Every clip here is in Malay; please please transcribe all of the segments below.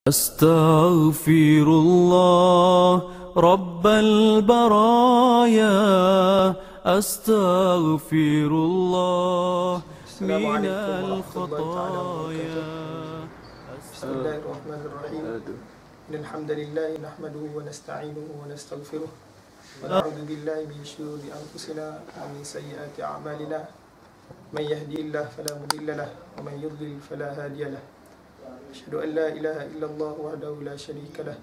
أستغفر الله رب البرايا أستغفر الله من الخطايا. بسم الله الرحمن الرحيم. إن الحمد لله نحمده ونستعينه ونستغفره ونعوذ بالله من شرور أنفسنا ومن سيئات أعمالنا. من يهدي الله فلا مضل له ومن يضلل فلا هادي له. أشهد أن لا إله إلا الله وحده لا شريك له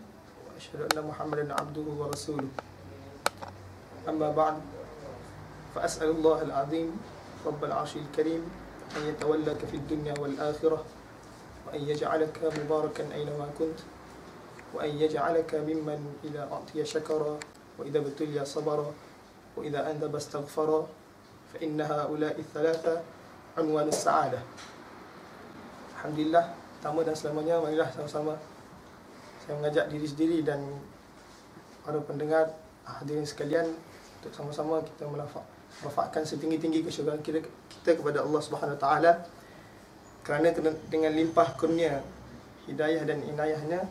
وأشهد أن محمدا عبده ورسوله. أما بعد، فأسأل الله العظيم رب العرش الكريم أن يتولاك في الدنيا والآخرة، وأن يجعلك مباركا أينما كنت، وأن يجعلك ممن إذا أعطي شكر وإذا ابتلي صبر وإذا أنذب استغفر، فإن هؤلاء الثلاثة عنوان السعادة. Alhamdulillah, pertama dan selamanya, marilah sama-sama saya mengajak diri sendiri dan para pendengar hadirin sekalian untuk sama-sama kita melafazkan setinggi-tinggi kesyukuran kita kepada Allah Subhanahu Wa Taala, kerana dengan limpah kurnia hidayah dan inayahnya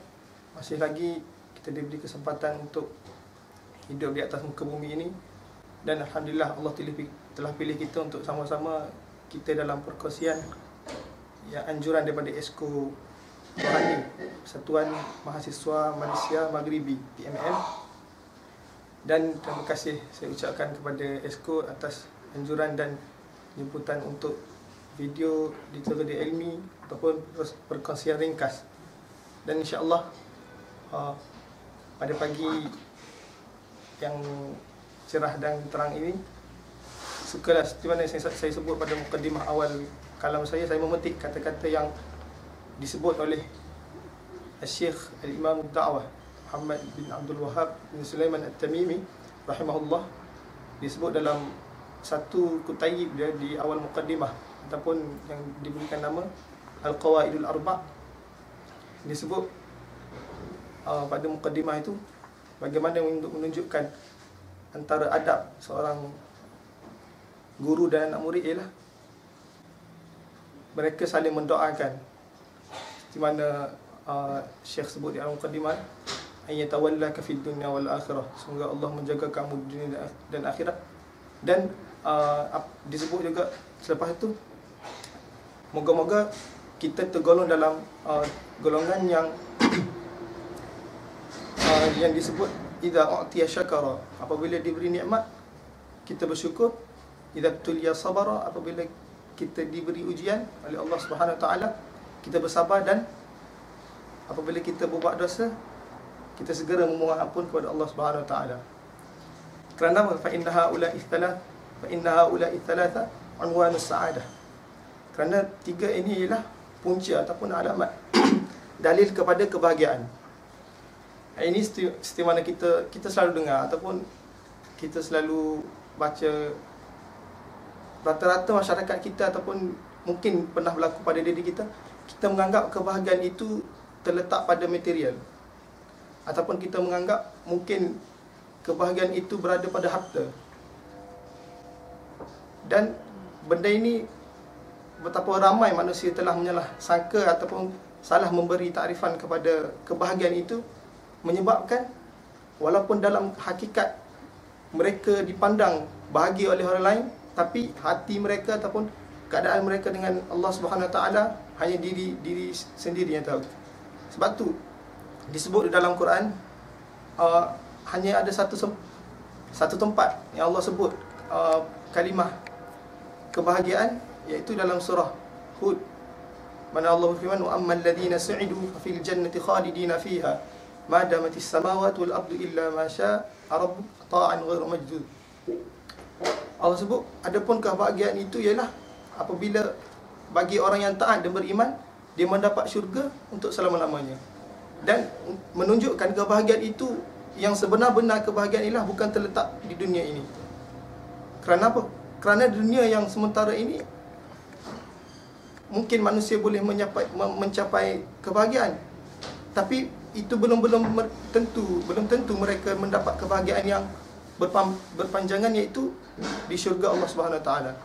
masih lagi kita diberi kesempatan untuk hidup di atas muka bumi ini, dan alhamdulillah Allah telah pilih kita untuk sama-sama kita dalam perkongsian yang anjuran daripada Esko Rohani Persatuan Mahasiswa Malaysia Maghribi PMM. Dan terima kasih saya ucapkan kepada Esko atas anjuran dan jemputan untuk video literatur ilmi ataupun perkongsian ringkas. Dan insya-Allah pada pagi yang cerah dan terang ini, sukalah seperti mana saya sebut pada mukadimah awal kalam saya memetik kata-kata yang disebut oleh Syekh Al-Imam Da'wah Muhammad bin Abdul Wahhab bin Sulaiman At-Tamimi rahimahullah. Disebut dalam satu kutaib dia di awal mukadimah ataupun yang diberikan nama Al-Qawaidul Arba'. Disebut pada mukadimah itu bagaimana untuk menunjukkan antara adab seorang guru dan anak murid ialah mereka saling mendoakan, seperti mana Syekh sebut di al-Muqaddimah, ayyatawallaka fid dunya wal akhirah, semoga Allah menjaga kamu di dunia dan akhirat. Dan disebut juga selepas itu, moga-moga kita tergolong dalam golongan yang disebut idza u'tiya syakara, apabila diberi nikmat kita bersyukur, idza tuliya sabara, apabila kita diberi ujian oleh Allah Subhanahu Wa Taala kita bersabar, dan apabila kita berbuat dosa kita segera memohon ampun kepada Allah Subhanahu Wa Taala. Kerana fa innaha ula'i thalatha unwanus sa'adah. Kerana tiga ini ialah punca ataupun alamat dalil kepada kebahagiaan. Ini seperti mana kita selalu dengar ataupun kita selalu baca, rata-rata masyarakat kita ataupun mungkin pernah berlaku pada diri kita menganggap kebahagiaan itu terletak pada material, ataupun kita menganggap mungkin kebahagiaan itu berada pada harta. Dan benda ini, betapa ramai manusia telah menyalah sangka ataupun salah memberi takrifan kepada kebahagiaan itu, menyebabkan walaupun dalam hakikat mereka dipandang bahagia oleh orang lain, tapi hati mereka ataupun keadaan mereka dengan Allah Subhanahu Wa Taala hanya diri sendiri yang tahu. Sebab tu disebut di dalam Quran hanya ada satu tempat yang Allah sebut kalimah kebahagiaan, iaitu dalam surah Hud, mana Allah berfirman, wa ammal ladzina su'idu fa fil jannati khalidina fiha ma damatis samawati wal ardu illa ma syaa rabbuk ta'an ghairu majdud. Allah sebut, adapun kebahagiaan itu ialah apabila bagi orang yang taat dan beriman, dia mendapat syurga untuk selama-lamanya. Dan menunjukkan kebahagiaan itu, yang sebenar-benar kebahagiaan ialah bukan terletak di dunia ini. Kerana apa? Kerana dunia yang sementara ini mungkin manusia boleh mencapai kebahagiaan, tapi itu belum tentu mereka mendapat kebahagiaan yang berpanjangan, iaitu di syurga Allah Subhanahu Wa Taala.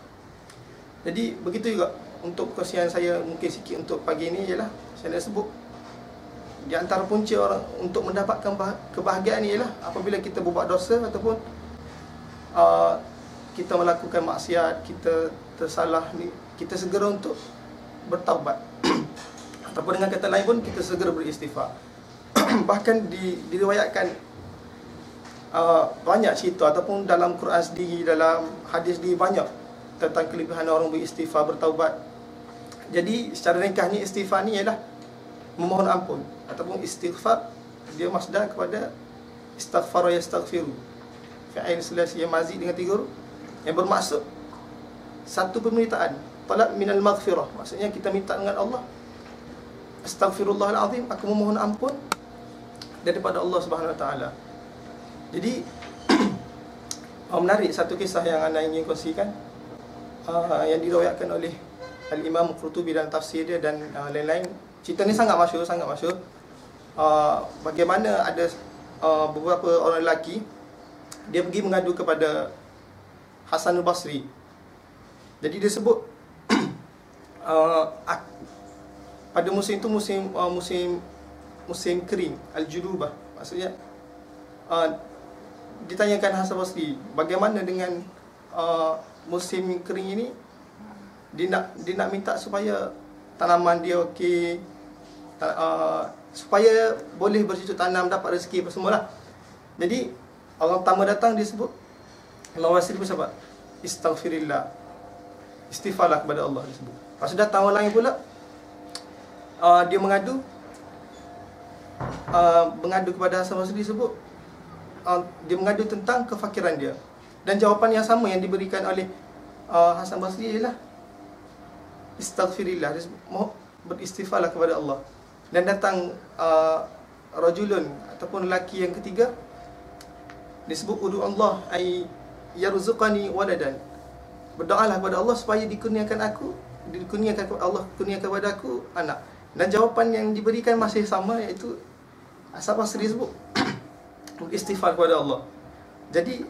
Jadi begitu juga untuk kesian saya mungkin sikit untuk pagi ini ialah saya nak sebut di antara punca orang untuk mendapatkan kebahagiaan ialah apabila kita berbuat dosa ataupun kita melakukan maksiat, kita tersalah ni, kita segera untuk bertaubat. Ataupun dengan kata lain pun kita segera beristighfar. Bahkan diriwayatkan banyak cerita ataupun dalam Quran sendiri, dalam hadis sendiri banyak tentang kelebihan orang beristighfar, bertaubat. Jadi secara ringkasnya istighfar ni ialah memohon ampun, ataupun istighfar dia masdar kepada istaghfara yastaghfiru, fi'il sulasi yang mazid dengan 3 huruf, yang bermaksud satu permintaan, talab minal maghfirah, maksudnya kita minta dengan Allah, astaghfirullahal azim, aku memohon ampun daripada Allah Subhanahu Wa Taala. Jadi menarik satu kisah yang anda ingin kongsikan, yang diriwayatkan oleh Al-Imam Qurtubi dalam tafsir dia dan lain-lain. Cerita ni sangat masyhur, sangat masyhur. Bagaimana ada beberapa orang lelaki, dia pergi mengadu kepada Hasan al-Basri. Jadi dia sebut pada musim itu musim kering, al-judubah. Maksudnya ditanyakan Hasan al-Basri, bagaimana dengan musim kering ini? Dia nak minta supaya tanaman dia okey, supaya boleh bercocok tanam, dapat rezeki apa semualah. Jadi orang pertama datang dia sebut, Imam Basri pun sebut istaghfirillah, istighfarlah kepada Allah disebut. Lepas tu datang orang lain pula, dia mengadu kepada Hasan Basri disebut, dia mengadu tentang kefakiran dia. Dan jawapan yang sama yang diberikan oleh Hasan Basri ialah istaghfirillah, beristighfarlah kepada Allah. Dan datang rajulun ataupun lelaki yang ketiga, disebut udu Allah ay yarzuqani waladan, berdoalah kepada Allah supaya dikurniakan Allah kurniakan kepada aku anak. Dan jawapan yang diberikan masih sama, iaitu Hasan Basri disebut beristighfar kepada Allah. Jadi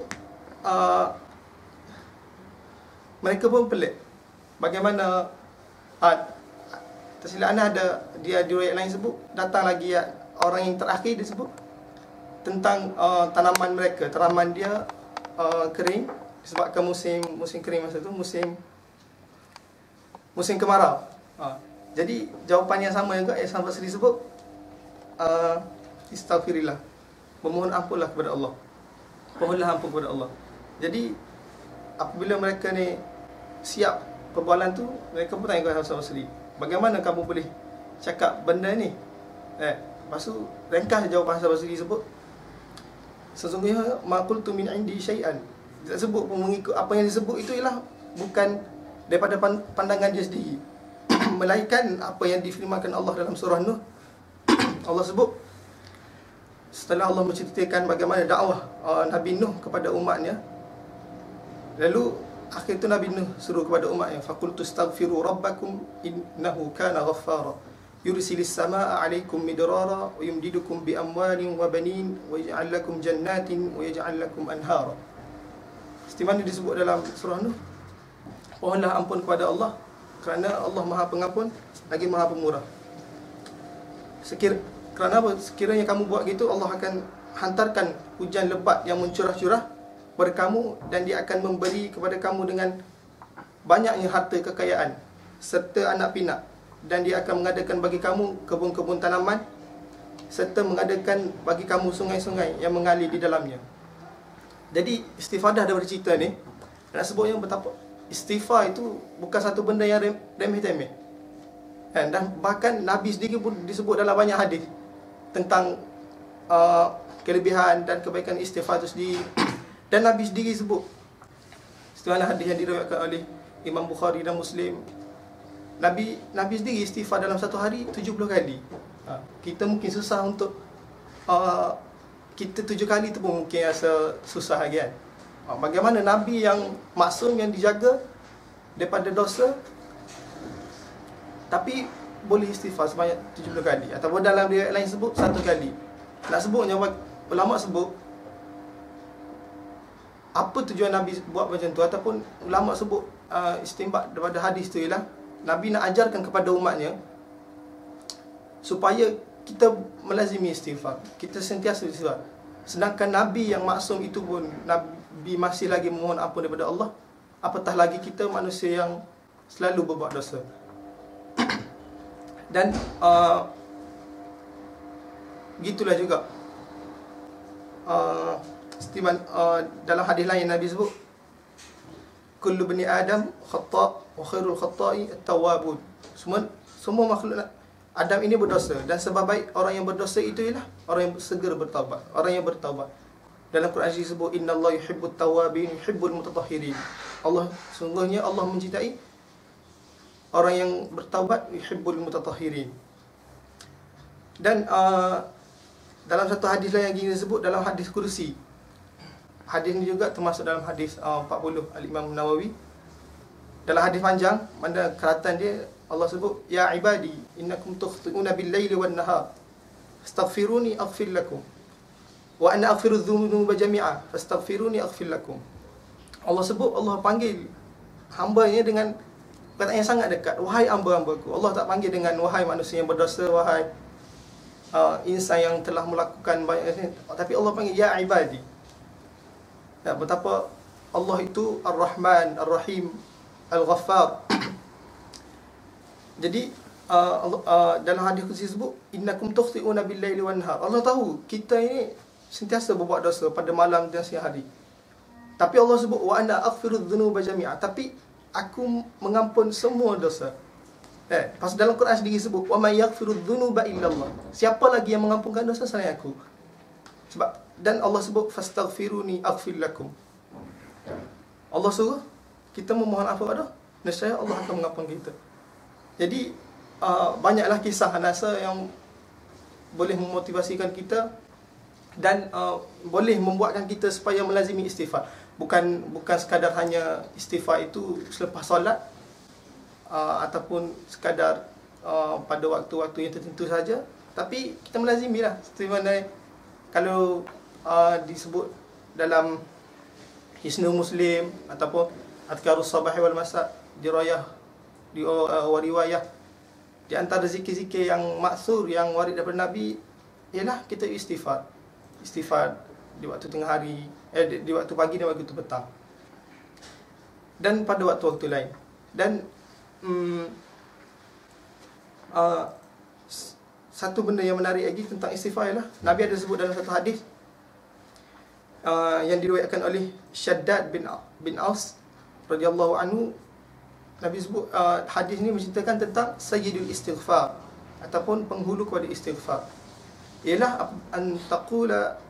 mereka pun pelik bagaimana tersilap ada dia di riwayat lain sebut, datang lagi orang yang terakhir disebut tentang tanaman mereka, tanaman dia kering disebabkan musim kering masa tu, musim kemarau. Jadi jawapan yang sama juga Hasan Basri sebut istaghfirillah, memohon ampunlah kepada Allah, mohonlah ampun kepada Allah. Jadi apabila mereka ni siap perbualan tu, mereka pun tanya kepada Hasan Basri, bagaimana kamu boleh cakap benda ni? Lepas tu ringkas jawapan Hasan Basri sebut, sesungguhnya ma qultu min indi syai'an, dia sebut pun mengikut apa yang disebut itu ialah bukan daripada pandangan dia sendiri melainkan apa yang difirmankan Allah dalam surah Nuh. Allah sebut, setelah Allah menceritakan bagaimana dakwah Nabi Nuh kepada umatnya, lalu akhir tu Nabi Nuh suruh kepada umatnya, faqultu astaghfiru rabbakum innahu kana ghaffara yursilis samaa 'alaikum midrara wa yumdidukum bi amwalin wa banin wa yaj'al lakum jannatin wa yaj'al lakum anhara. Seperti mana disebut dalam surah Nuh, mohonlah ampun kepada Allah kerana Allah Maha Pengampun lagi Maha Pemurah. Kerana apa? Sekiranya kamu buat gitu, Allah akan hantarkan hujan lebat yang mencurah-curah kepada kamu, dan dia akan memberi kepada kamu dengan banyaknya harta kekayaan serta anak pinak, dan dia akan mengadakan bagi kamu kebun-kebun tanaman serta mengadakan bagi kamu sungai-sungai yang mengalir di dalamnya. Jadi istifadah daripada cerita ni nak sebut yang betapa istighfar itu bukan satu benda yang remeh-temeh. Dan bahkan Nabi sendiri pun disebut dalam banyak hadis tentang kelebihan dan kebaikan istighfar itu sendiri. Dan Nabi sendiri sebut, setelah hadis yang diriwayatkan oleh Imam Bukhari dan Muslim, Nabi sendiri istighfar dalam satu hari 70 kali. Kita mungkin susah untuk kita 7 kali tu pun mungkin rasa susah lagi kan. Bagaimana Nabi yang maksum, yang dijaga daripada dosa, tapi boleh istighfar sebanyak 70 kali. Ataupun dalam riwayat lain sebut 1 kali. Nak sebutnya, ulama sebut apa tujuan Nabi buat macam tu, ataupun ulama sebut istinbat daripada hadis tu ialah Nabi nak ajarkan kepada umatnya supaya kita melazimi istighfar. Kita sentiasa istighfar. Sedangkan Nabi yang maksum itu pun, Nabi masih lagi memohon ampun daripada Allah, apatah lagi kita manusia yang selalu berbuat dosa. Dan gitulah juga dalam hadis lain Nabi sebut, kullu bani Adam khata' wa khairul khata'i at-tawwabun. Semua makhluk Adam ini berdosa, dan sebaik orang yang berdosa itu ialah orang yang segera bertaubat, orang yang bertaubat. Dalam Quran disebut innallaha yuhibbut tawwabin yuhibbul mutatahhirin. Sungguhnya Allah mencintai orang yang bertaubat, yuhibbul mutatahhirin. Dan dalam satu hadis lain yang disebut dalam hadis kursi. Hadis ini juga termasuk dalam hadis 40 Al-Imam Nawawi. Dalam hadis panjang, mana keratan dia Allah sebut, ya ibadi innakum tukhti'una bil-laili wan-nahar fastaghfiruni aghfir lakum wa ana aghfiru dzunuba jami'a fastaghfiruni aghfir lakum. Allah sebut, Allah panggil hamba-Nya dengan perkataan yang sangat dekat, wahai hamba-hambaku. Allah tak panggil dengan wahai manusia yang berdosa, wahai insan yang telah melakukan banyak, tapi Allah panggil ya ibadi. Ya, betapa Allah itu Ar-Rahman, Ar-Rahim, Al-Ghaffar. Jadi dalam hadis kursi sebut innakum tukhti'una bil-laili wan-nahar. Allah tahu kita ini sentiasa berbuat dosa pada malam dan siang hari. Tapi Allah sebut wa ana aghfiru dzunuba jami'a, tapi aku mengampun semua dosa. Pas dalam Quran sendiri sebut wa may yaghfiru dzunuba illallah. Siapa lagi yang mengampunkan dosa selain aku? Sebab dan Allah sebut fastaghfiruni aghfir lakum. Allah suruh kita memohon ampun pada, nescaya Allah akan mengampun kita. Jadi banyaklah kisah Nasa yang boleh memotivasikan kita dan boleh membuatkan kita supaya melazimi istighfar. Bukan sekadar hanya istighfar itu selepas solat ataupun sekadar pada waktu-waktu yang tertentu saja, tapi kita melazimilah. Seperti mana kalau disebut dalam Hisnul Muslim ataupun Adhkarus Sabah wal Masa dirayah di riwayah, di antara zikir-zikir yang maksur yang warid daripada Nabi ialah kita istighfar di waktu tengah hari, di waktu pagi dan waktu petang, dan pada waktu-waktu lain. Dan satu benda yang menarik lagi tentang istighfar ialah Nabi ada sebut dalam satu hadis yang diriwayatkan oleh Shaddad bin Aus radhiyallahu anhu. Nabi sebut hadis ini menceritakan tentang sayyidul istighfar ataupun penghulu kepada istighfar. Ialah an taqula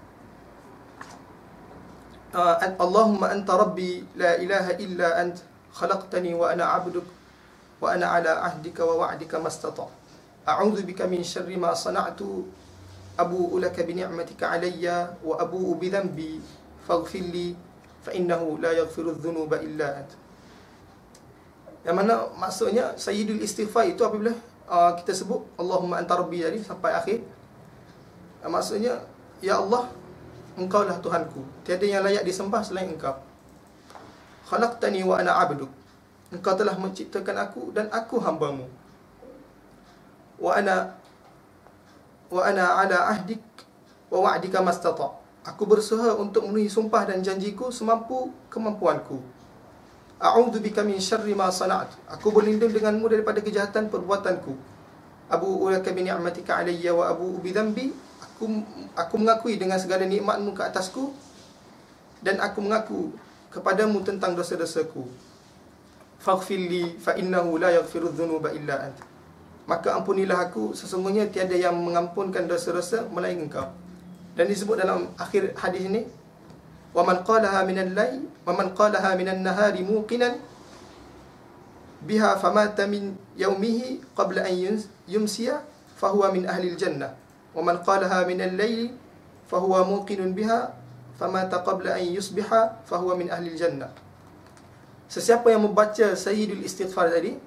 Allahumma anta rabbi la ilaha illa ant khalaqtani wa ana 'abduk wa ana 'ala 'ahdika wa wa'dika mastata'. A'udzu bika min syarri ma sana'tu abu'u laka bi ni'matika 'alayya wa abu'u bi dhanbi faghfir li fa innahu la yaghfiru dzunuba illa ant. Yang mana maksudnya sayyidul istighfar itu apabila kita sebut Allahumma anta rabbi tadi sampai akhir, maksudnya ya Allah, Engkau lah Tuhanku, tiada yang layak disembah selain Engkau. Khalaqtani wa ana 'abduk, Engkau telah menciptakan aku dan aku hamba-Mu. Wa ana 'ala ahdik wa wa'dika mastata', aku berusaha untuk memenuhi sumpah dan janjiku semampu kemampuanku. A'udzu bika min syarri ma sana'tu, aku berlindung denganmu daripada kejahatan perbuatanku. Abu'u laka bi ni'matika 'alayya wa abu'u bi dhanbi, aku mengakui dengan segala nikmatmu ke atasku dan aku mengaku kepadamu tentang dosa-dosaku. Faghfir li fa innahu la yaghfiru dzunuba illa ant, maka ampunilah aku, sesungguhnya tiada yang mengampunkan dosa-dosa melainkan Engkau. Dan disebut dalam akhir hadis ini, wa man qalaha minal layl wa man qalaha minan nahari muqinan biha famata min yaumihi qabla an yumsiya fahuwa min ahli al-jannah wa man qalaha minal layl fahuwa muqinun biha famata qabla an yusbiha fahuwa min ahli al-jannah. Sesiapa yang membaca sayyidul istighfar tadi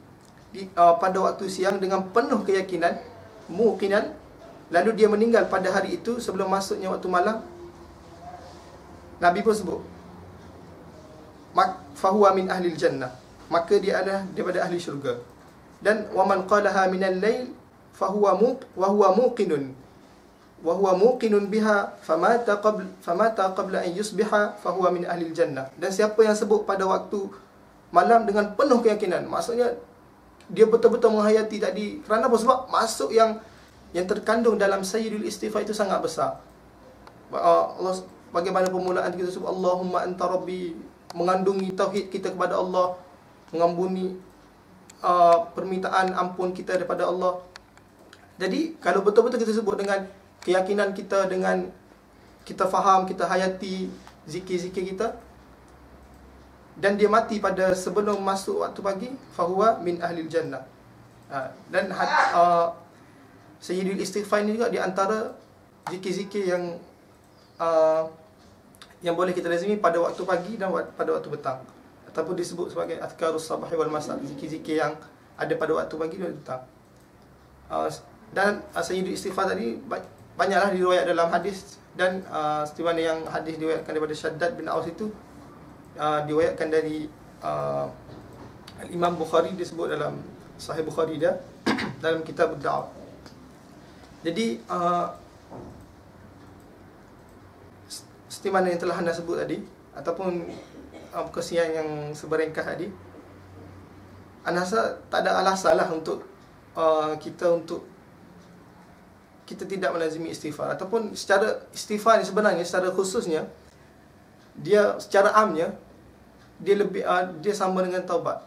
pada waktu siang dengan penuh keyakinan, muqinan, lalu dia meninggal pada hari itu sebelum masuknya waktu malam, Nabi pun sebut fahuwa min ahlil jannah, maka dia adalah daripada ahli syurga. Dan wa man qalaha minal lail wa huwa muqinun biha famata qabla an yusbiha fahuwa min ahli jannah. Dan siapa yang sebut pada waktu malam dengan penuh keyakinan, maksudnya dia betul-betul menghayati tadi. Kerana apa? Sebab masuk yang terkandung dalam sayyidul istighfar itu sangat besar. Allah, bagaimana permulaan kita sebut Allahumma anta rabbi, mengandungi tauhid kita kepada Allah, mengampuni permintaan ampun kita daripada Allah. Jadi kalau betul-betul kita sebut dengan keyakinan kita, dengan kita faham, kita hayati zikir-zikir kita, dan dia mati pada sebelum masuk waktu pagi, fahuwa min ahlil jannah. Dan sayyidul istighfar ini juga di antara zikir-zikir yang boleh kita lazimi pada waktu pagi dan pada waktu petang, ataupun disebut sebagai azkarus sabah wal masa, zikir-zikir yang ada pada waktu pagi dan petang. Dan sayyidul istighfar tadi banyaklah diriwayat dalam hadis, dan seperti mana yang hadis diriwayatkan daripada Syaddad bin Aus itu diriwayatkan dari Imam Bukhari, disebut dalam Sahih Bukhari dia dalam kitab Ad-Da'wah. Jadi seperti mana yang telah anda sebut tadi, ataupun kesian yang seberengkah tadi, anda rasa tak ada alasan lah untuk kita tidak melazimi istighfar. Ataupun secara istighfar ni sebenarnya secara khususnya, dia secara amnya dia lebih dia sama dengan taubat.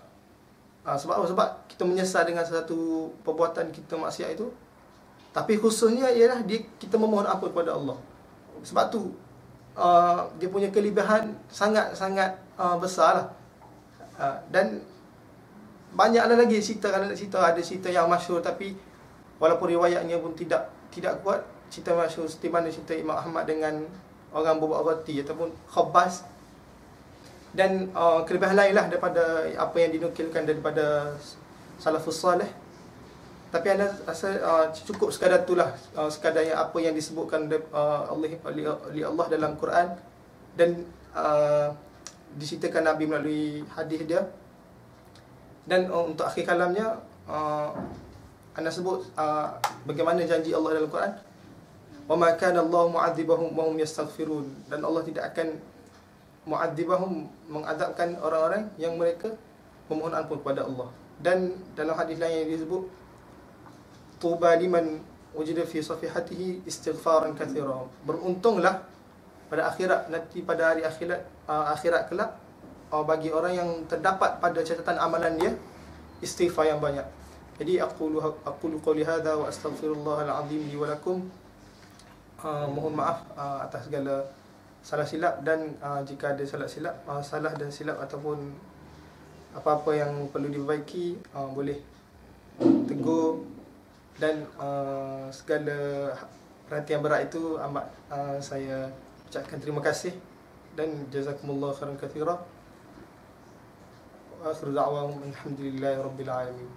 Sebab apa? Sebab kita menyesal dengan satu perbuatan kita maksiat itu, tapi khususnya ialah kita memohon ampun kepada Allah. Sebab tu dia punya kelebihan sangat-sangat besar lah. Dan banyaklah lagi cerita. Kalau nak cerita, ada cerita yang masyhur, tapi walaupun riwayatnya pun tidak kuat, cerita masyhur seperti mana cerita Imam Ahmad dengan orang berbuat roti ataupun khabbas. Dan kelebihan lain lah daripada apa yang dinukilkan daripada salafus salih. Tapi anda rasa cukup sekadar itulah, sekadar yang apa yang disebutkan oleh Allah dalam Quran, dan diceritakan Nabi melalui hadis dia. Dan untuk akhir kalamnya, anda sebut bagaimana janji Allah dalam Quran, wa ma kana Allah mu'adzibahum wa hum yastaghfirun, dan Allah tidak akan mu'adzibahum, mengadabkan orang-orang yang mereka memohon ampun kepada Allah. Dan dalam hadis lain yang disebut, tuba liman wujida fi safihatihi istighfaran katsira, beruntunglah pada akhirat nanti, pada hari akhirat kelak, bagi orang yang terdapat pada catatan amalan dia istighfar yang banyak. Jadi aqulu qouli hadza wa astaghfirullahal azim li wa lakum. Mohon maaf atas segala salah silap, dan jika ada salah dan silap ataupun apa-apa yang perlu diperbaiki, boleh tegur. Dan segala perhatian berat itu amat saya ucapkan terima kasih, dan jazakumullah khairan katsira. Wa akhiru da'wahum alhamdulillahi rabbil alamin.